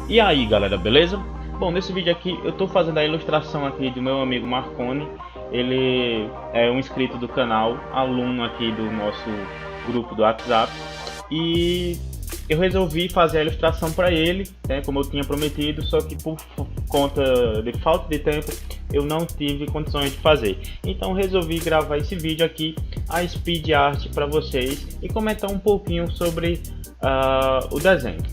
E aí galera, beleza? Bom, nesse vídeo aqui eu estou fazendo a ilustração aqui do meu amigo Marconi. Ele é um inscrito do canal, aluno aqui do nosso grupo do WhatsApp. E eu resolvi fazer a ilustração para ele, né, como eu tinha prometido, só que por conta de falta de tempo eu não tive condições de fazer. Então resolvi gravar esse vídeo aqui, a speed art, para vocês e comentar um pouquinho sobre o desenho.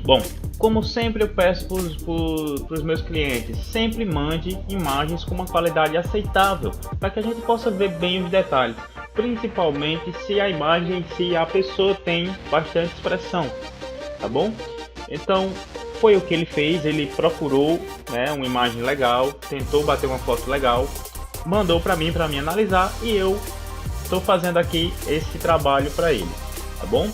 Bom, como sempre eu peço para os meus clientes, sempre mande imagens com uma qualidade aceitável, para que a gente possa ver bem os detalhes, principalmente se a imagem, se a pessoa tem bastante expressão, tá bom? Então foi o que ele fez, ele procurou, né, uma imagem legal, tentou bater uma foto legal, mandou para mim analisar e eu estou fazendo aqui esse trabalho para ele, tá bom?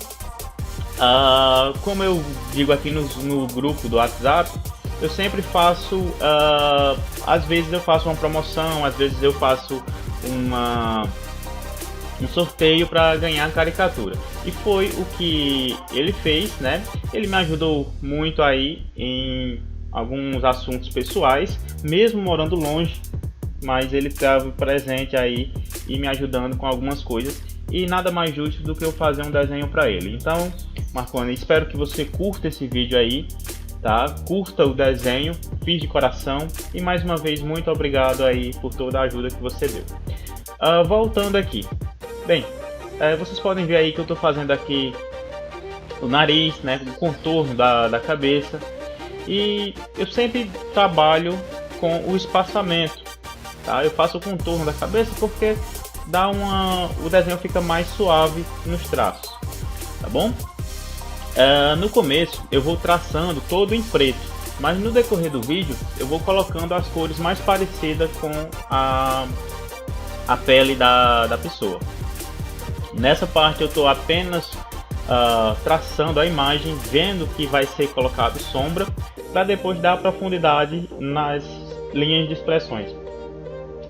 Como eu digo aqui no grupo do WhatsApp, eu sempre faço, às vezes eu faço uma promoção, às vezes eu faço um sorteio para ganhar caricatura. E foi o que ele fez, né? Ele me ajudou muito aí em alguns assuntos pessoais, mesmo morando longe, mas ele estava presente aí e me ajudando com algumas coisas. E nada mais justo do que eu fazer um desenho para ele. Então, Marconi, espero que você curta esse vídeo aí, tá? Curta o desenho, fiz de coração e mais uma vez muito obrigado aí por toda a ajuda que você deu. Voltando aqui, bem, vocês podem ver aí que eu estou fazendo aqui o nariz, né? O contorno da cabeça, e eu sempre trabalho com o espaçamento, tá? Eu faço o contorno da cabeça porque o desenho fica mais suave nos traços, tá bom? No começo eu vou traçando todo em preto, mas no decorrer do vídeo eu vou colocando as cores mais parecidas com a pele da pessoa. Nessa parte eu estou apenas traçando a imagem, vendo que vai ser colocado sombra, para depois dar profundidade nas linhas de expressões.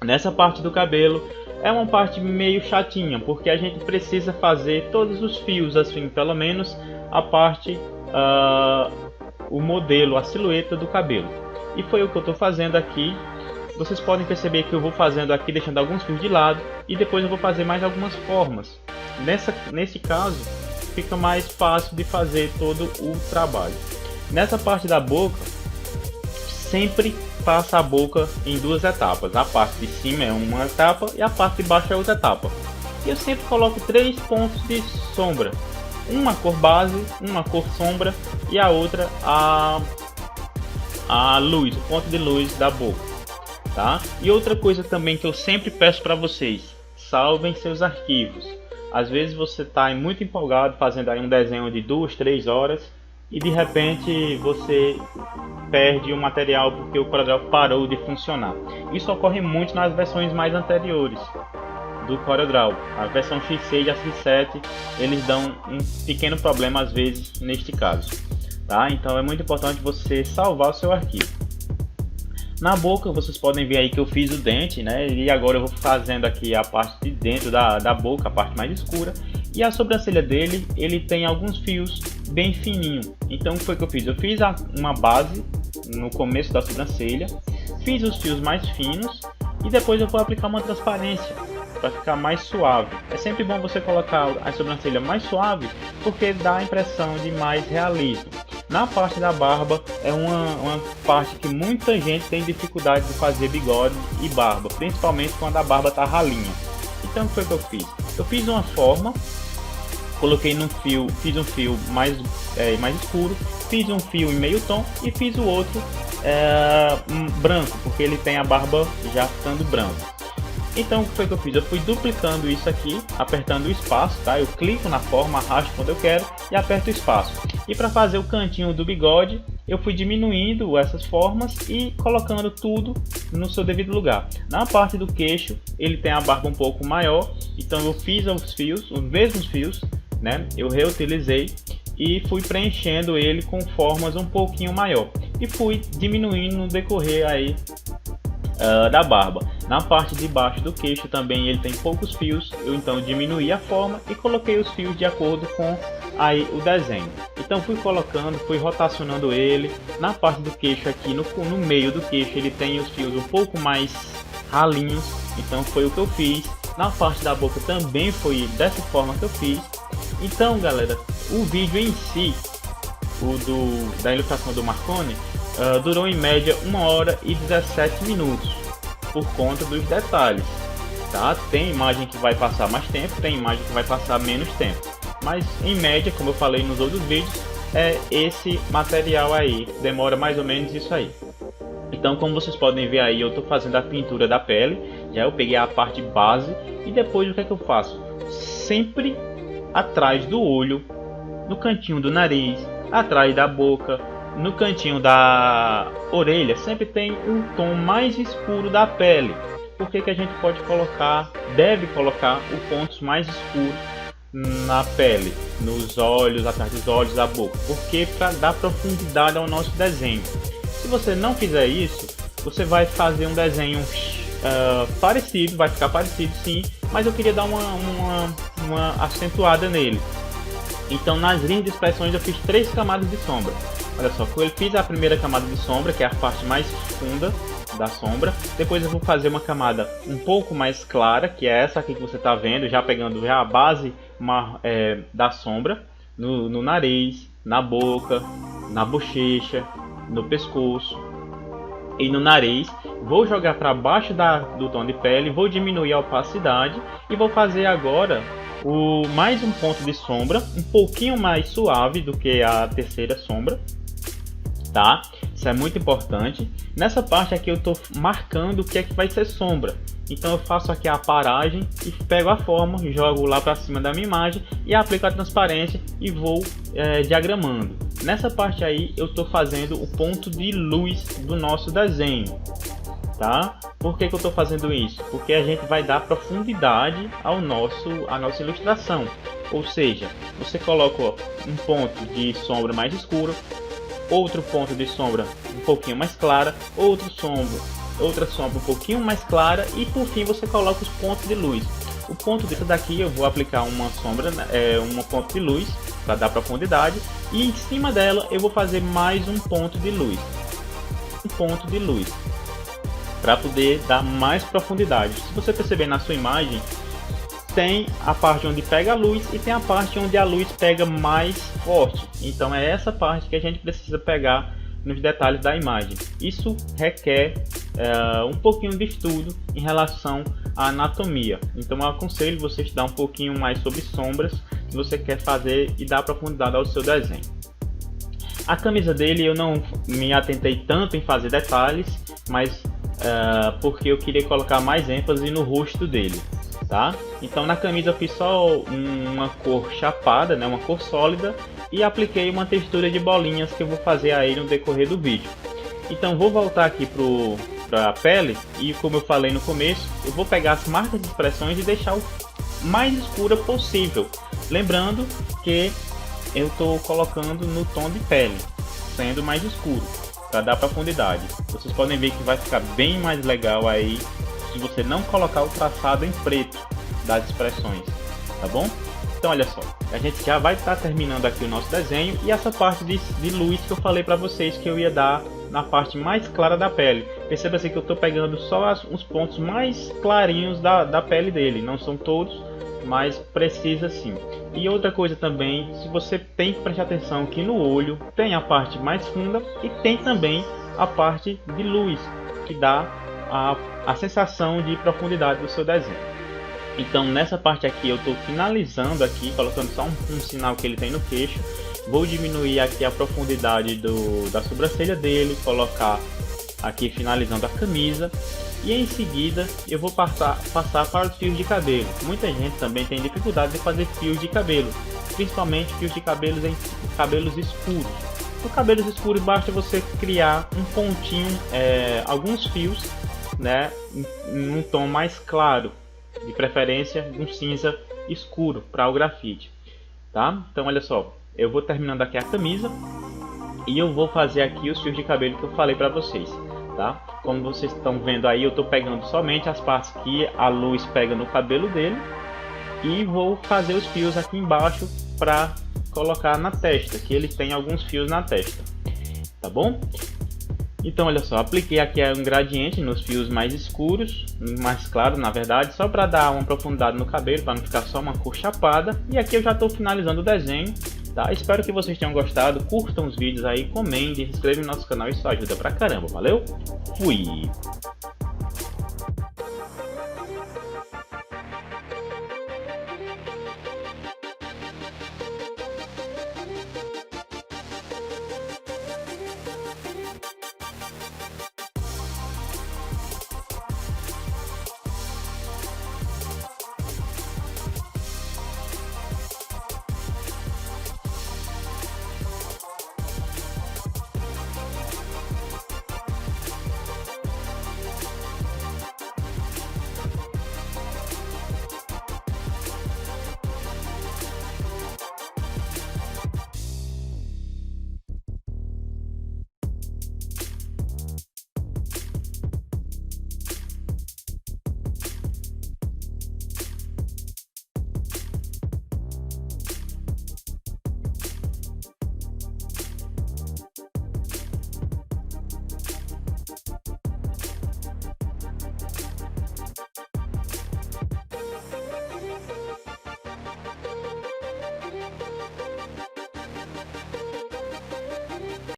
Nessa parte do cabelo é uma parte meio chatinha, porque a gente precisa fazer todos os fios, assim, pelo menos a parte, o modelo, a silhueta do cabelo. E foi o que eu estou fazendo aqui. Vocês podem perceber que eu vou fazendo aqui, deixando alguns fios de lado, e depois eu vou fazer mais algumas formas. Nesse caso, fica mais fácil de fazer todo o trabalho. Nessa parte da boca, sempre passa a boca em duas etapas. A parte de cima é uma etapa e a parte de baixo é outra etapa. E eu sempre coloco 3 pontos de sombra, uma cor base, uma cor sombra e a outra a luz, o ponto de luz da boca, tá? E outra coisa também que eu sempre peço para vocês: salvem seus arquivos. Às vezes você está muito empolgado fazendo aí um desenho de 2, 3 horas e de repente você perde o material porque o CorelDRAW parou de funcionar. Isso ocorre muito nas versões mais anteriores do CorelDRAW. A versão X6 e a X7, eles dão um pequeno problema às vezes neste caso, tá? Então é muito importante você salvar o seu arquivo. Na boca vocês podem ver aí que eu fiz o dente, né? E agora eu vou fazendo aqui a parte de dentro da boca, a parte mais escura. E a sobrancelha dele, ele tem alguns fios bem fininhos. Então o que foi que eu fiz? Eu fiz uma base no começo da sobrancelha, fiz os fios mais finos e depois eu vou aplicar uma transparência para ficar mais suave. É sempre bom você colocar a sobrancelha mais suave, porque dá a impressão de mais realismo. Na parte da barba é uma parte que muita gente tem dificuldade de fazer bigode e barba, principalmente quando a barba tá ralinha. Então o que foi que eu fiz? Eu fiz uma forma, coloquei num fio, fiz um fio mais escuro, fiz um fio em meio tom e fiz o outro branco, porque ele tem a barba já ficando branca. Então o que foi que eu fiz? Eu fui duplicando isso aqui, apertando o espaço, tá? Eu clico na forma, arrasto quando eu quero e aperto o espaço. E para fazer o cantinho do bigode, eu fui diminuindo essas formas e colocando tudo no seu devido lugar. Na parte do queixo, ele tem a barba um pouco maior, então eu fiz os mesmos fios, né? Eu reutilizei e fui preenchendo ele com formas um pouquinho maior. E fui diminuindo no decorrer aí da barba. Na parte de baixo do queixo também ele tem poucos fios, eu então diminuí a forma e coloquei os fios de acordo com aí o desenho. Então Então fui colocando, fui rotacionando ele. Na parte do queixo aqui, no meio do queixo, ele tem os fios um pouco mais ralinhos, então foi o que eu fiz. Na parte da boca também foi dessa forma que eu fiz. Então galera, o vídeo em si, da ilustração do Marconi, durou em média 1 hora e 17 minutos, por conta dos detalhes, tá? Tem imagem que vai passar mais tempo, tem imagem que vai passar menos tempo, mas em média, como eu falei nos outros vídeos, é esse material aí, demora mais ou menos isso aí. Então, como vocês podem ver aí, eu estou fazendo a pintura da pele, já eu peguei a parte base, e depois o que é que eu faço? Sempre atrás do olho, no cantinho do nariz, atrás da boca, no cantinho da orelha, sempre tem um tom mais escuro da pele. Por que a gente pode colocar, deve colocar os pontos mais escuros na pele, nos olhos, atrás dos olhos, da boca? Porque para dar profundidade ao nosso desenho. Se você não fizer isso, você vai fazer um desenho parecido, vai ficar parecido sim, mas eu queria dar uma acentuada nele. Então nas linhas de expressões eu fiz 3 camadas de sombra. Olha só, eu fiz a primeira camada de sombra, que é a parte mais funda da sombra. Depois eu vou fazer uma camada um pouco mais clara, que é essa aqui que você está vendo, já pegando já a base da sombra, no nariz, na boca, na bochecha, no pescoço e no nariz. Vou jogar para baixo do tom de pele, vou diminuir a opacidade e vou fazer agora mais um ponto de sombra, um pouquinho mais suave do que a terceira sombra, tá? Isso é muito importante. Nessa parte aqui eu estou marcando o que é que vai ser sombra. Então eu faço aqui a paragem e pego a forma, jogo lá para cima da minha imagem e aplico a transparência e vou diagramando. Nessa parte aí eu estou fazendo o ponto de luz do nosso desenho, tá? Por que eu estou fazendo isso? Porque a gente vai dar profundidade à nossa ilustração. Ou seja, você coloca um ponto de sombra mais escuro, outro ponto de sombra um pouquinho mais clara, outra sombra um pouquinho mais clara e por fim você coloca os pontos de luz. O ponto daqui eu vou aplicar uma sombra, um ponto de luz para dar profundidade, e em cima dela eu vou fazer mais um ponto de luz, para poder dar mais profundidade. Se você perceber na sua imagem, tem a parte onde pega a luz e tem a parte onde a luz pega mais forte. Então é essa parte que a gente precisa pegar nos detalhes da imagem. Isso requer um pouquinho de estudo em relação à anatomia. Então eu aconselho você estudar um pouquinho mais sobre sombras se você quer fazer e dar profundidade ao seu desenho. A camisa dele eu não me atentei tanto em fazer detalhes, mas porque eu queria colocar mais ênfase no rosto dele, tá? Então na camisa eu fiz só uma cor chapada, né, uma cor sólida, e apliquei uma textura de bolinhas que eu vou fazer aí no decorrer do vídeo. Então vou voltar aqui para a pele e, como eu falei no começo, eu vou pegar as marcas de expressões e deixar o mais escura possível, lembrando que eu estou colocando no tom de pele, sendo mais escuro, para dar profundidade. Vocês podem ver que vai ficar bem mais legal aí se você não colocar o traçado em preto das expressões, tá bom? Então olha só, a gente já vai estar terminando aqui o nosso desenho, e essa parte de luz que eu falei para vocês que eu ia dar na parte mais clara da pele. Perceba assim que eu estou pegando só os pontos mais clarinhos da pele dele, não são todos, mas precisa sim. E outra coisa também, se você tem que prestar atenção que no olho tem a parte mais funda e tem também a parte de luz, que dá a sensação de profundidade do seu desenho. Então nessa parte aqui eu estou finalizando aqui, colocando só um sinal que ele tem no queixo. Vou diminuir aqui a profundidade da sobrancelha dele, colocar aqui finalizando a camisa. E em seguida eu vou passar para os fios de cabelo. Muita gente também tem dificuldade de fazer fios de cabelo, principalmente fios de cabelos em cabelos escuros. Para cabelos escuros basta você criar um pontinho, alguns fios, né, em um tom mais claro, de preferência um cinza escuro para o grafite, tá? Então olha só, eu vou terminando aqui a camisa e eu vou fazer aqui os fios de cabelo que eu falei para vocês, tá? Como vocês estão vendo aí, eu estou pegando somente as partes que a luz pega no cabelo dele e vou fazer os fios aqui embaixo para colocar na testa, que ele tem alguns fios na testa, tá bom? Então olha só, apliquei aqui um gradiente nos fios mais escuros, mais claro na verdade, só para dar uma profundidade no cabelo, para não ficar só uma cor chapada. E aqui eu já estou finalizando o desenho, tá? Espero que vocês tenham gostado, curtam os vídeos aí, comentem, se inscrevam no nosso canal, isso ajuda pra caramba, valeu? Fui!